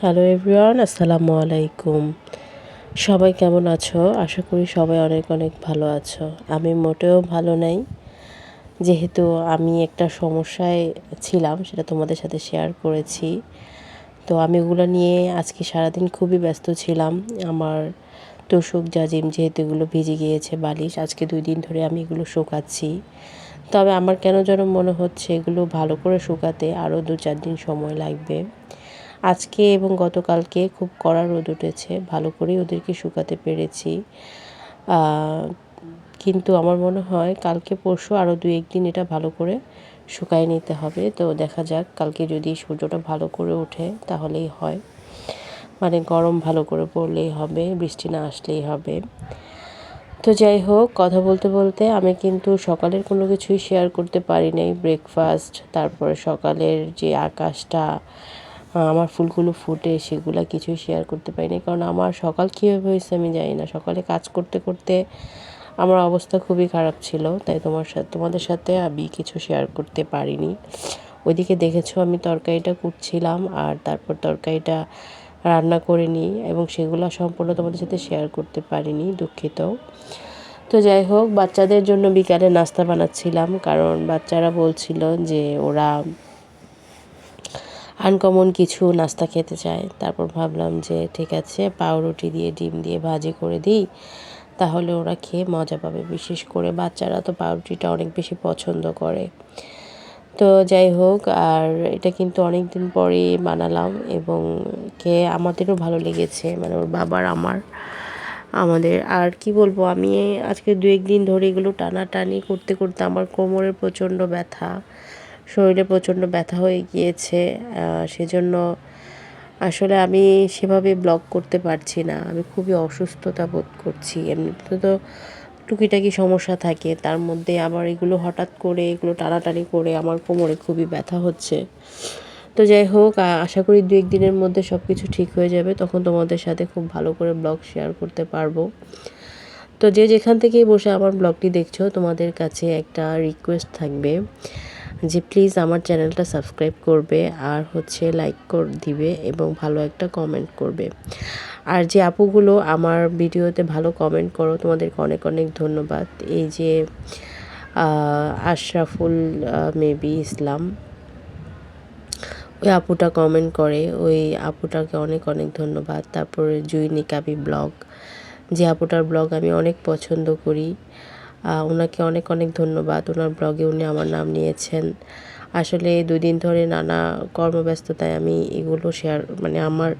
Hello everyone, আসসালামু আলাইকুম। সবাই কেমন আছো? আশা করি সবাই অনেক অনেক ভালো আছো। আমি মোটেও ভালো নাই, যেহেতু আমি একটা সমস্যায় ছিলাম, সেটা তোমাদের সাথে শেয়ার করেছি। তো আমি ওগুলো নিয়ে আজকে সারাদিন খুবই ব্যস্ত ছিলাম। আমার তোশক জাজিম যেহেতু এগুলো ভিজে গিয়েছে বালিশ, আজকে 2 দিন ধরে আমি এগুলো শুকাচ্ছি। তবে আমার কেন যেন মনে হচ্ছে এগুলো ভালো করে শুকাতে আরও 2-4 দিন সময় লাগবে। আজকে এবং গতকালকে খুব কড়া রোদ উঠেছে, ভালো করেই ওদেরকে শুকাতে পেরেছি। কিন্তু আমার মনে হয় কালকে পরশু আরও 2-1 দিন এটা ভালো করে শুকায় নিতে হবে। তো দেখা যাক, কালকে যদি সূর্যটা ভালো করে ওঠে তাহলেই হয়, মানে গরম ভালো করে পড়লেই হবে, বৃষ্টি না আসলেই হবে। তো যাই হোক, কথা বলতে বলতে আমি কিন্তু সকালের কোনো কিছুই শেয়ার করতে পারি নাই। ব্রেকফাস্ট, তারপরে সকালের যে আকাশটা, আমার ফুলগুলো ফুটে, সেগুলা কিছুই শেয়ার করতে পারি নাই। কারণ আমার সকাল কীভাবে হয়েছে আমি জানি না। সকালে কাজ করতে করতে আমার অবস্থা খুবই খারাপ ছিল, তাই তোমাদের সাথে আমি কিছু শেয়ার করতে পারিনি। ওইদিকে দেখেছো আমি তরকারিটা কুটছিলাম, আর তারপর তরকারিটা রান্না করে নিই, এবং সেগুলো সম্পূর্ণ তোমাদের সাথে শেয়ার করতে পারিনি, দুঃখিত। তো যাই হোক, বাচ্চাদের জন্য বিকালে নাস্তা বানাচ্ছিলাম, কারণ বাচ্চারা বলছিল যে ওরা আনকমন কিছু নাস্তা খেতে চায়। তারপর ভাবলাম যে ঠিক আছে, পাউরুটি দিয়ে ডিম দিয়ে ভাজি করে দিই, তাহলে ওরা খেয়ে মজা পাবে। বিশেষ করে বাচ্চারা তো পাউরুটিটা অনেক বেশি পছন্দ করে। তো যাই হোক, আর এটা কিন্তু অনেক দিন পরেই বানালাম, এবং খেয়ে আমাদেরও ভালো লেগেছে, মানে ওর বাবার আমাদের। আর কি বলবো, আমি আজকে 2-1 দিন ধরে এগুলো টানাটানি করতে করতে আমার কোমরের প্রচণ্ড ব্যথা, শরীরে প্রচণ্ড ব্যথা হয়ে গিয়েছে। সেজন্য আসলে আমি সেভাবে ব্লগ করতে পারছি না। আমি খুবই অসুস্থতা বোধ করছি। এমনিতে তো টুকিটাকি সমস্যা থাকে, তার মধ্যে আবার এগুলো হঠাৎ করে এগুলো টানাটানি করে আমার কোমরে খুবই ব্যথা হচ্ছে। তো যাই হোক, আশা করি 2-1 দিনের মধ্যে সব কিছু ঠিক হয়ে যাবে, তখন তোমাদের সাথে খুব ভালো করে ব্লগ শেয়ার করতে পারবো। তো যে যেখান থেকেই বসে আমার ব্লগটি দেখছো, তোমাদের কাছে একটা রিকোয়েস্ট থাকবে যে প্লিজ আমার চ্যানেলটা সাবস্ক্রাইব করবে, আর হচ্ছে লাইক করে দিবে, এবং ভালো একটা কমেন্ট করবে। আর যে আপুগুলো আমার ভিডিওতে ভালো কমেন্ট করো, তোমাদেরকে অনেক অনেক ধন্যবাদ। এই যে আশরাফুল মেবি ইসলাম, ওই আপুটা কমেন্ট করে, ওই আপুটাকে অনেক অনেক ধন্যবাদ। তারপরে জুইনি কাবি ব্লগ, যে আপুটার ব্লগ আমি অনেক পছন্দ করি, ওনাকে অনেক অনেক ধন্যবাদ। ওনার ব্লগে উনি আমার নাম নিয়েছেন। আসলে 2 দিন ধরে নানা কর্মব্যস্ততায় আমি এগুলো শেয়ার, মানে আমার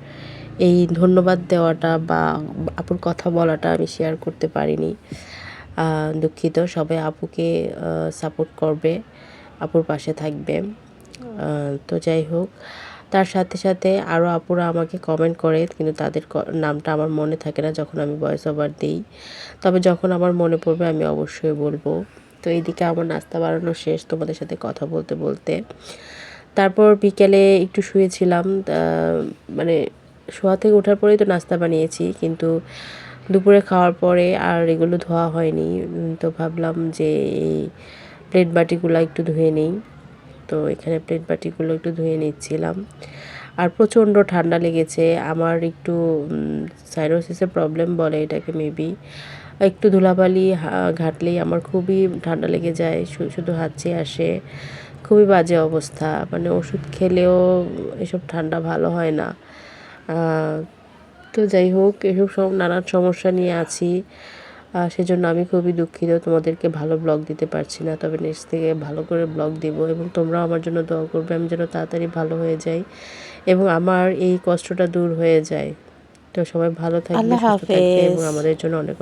এই ধন্যবাদ দেওয়াটা বা আপুর কথা বলাটা আমি শেয়ার করতে পারিনি, দুঃখিত। সবাই আপুকে সাপোর্ট করবে, আপুর পাশে থাকবে। তো যাই হোক, তার সাথে সাথে আরও আপুরা আমাকে কমেন্ট করে, কিন্তু তাদের নামটা আমার মনে থাকে না যখন আমি ভয়েস ওভার দিই। তবে যখন আমার মনে পড়বে আমি অবশ্যই বলবো। তো এইদিকে আমার নাস্তা বানানো শেষ তোমাদের সাথে কথা বলতে বলতে। তারপর বিকেলে একটু শুয়েছিলাম, মানে শোয়া থেকে ওঠার পরেই তো নাস্তা বানিয়েছি, কিন্তু দুপুরে খাওয়ার পরে আর এগুলো ধোয়া হয়নি। তো ভাবলাম যে এই প্লেট বাটিগুলো একটু ধুয়ে নিই। তো এখানে প্লেট বাটিগুলো একটু ধুয়ে নিচ্ছিলাম। আর প্রচণ্ড ঠান্ডা লেগেছে আমার, একটু সাইনোসিসের প্রবলেম বলে এটাকে মেবি। একটু ধুলাবালি ঘাটলেই আমার খুবই ঠান্ডা লেগে যায়, শুধু হাঁচি আসে, খুবই বাজে অবস্থা। মানে ওষুধ খেলেও এসব ঠান্ডা ভালো হয় না। তো যাই হোক, এসব নানান সমস্যা নিয়ে আছি, সেজন্য আমি খুবই দুঃখিত, তোমাদেরকে ভালো ব্লগ দিতে পারছি না। তবে নেক্সট থেকে ভালো করে ব্লগ দিব, এবং তোমরাও আমার জন্য দোয়া করবে, আমি যেন তাড়াতাড়ি ভালো হয়ে যাই এবং আমার এই কষ্টটা দূর হয়ে যায়। তো সবাই ভালো থাকবে, আল্লাহ সুস্থ থাকবে, এবং হাফেজ। আমাদের জন্য অনেক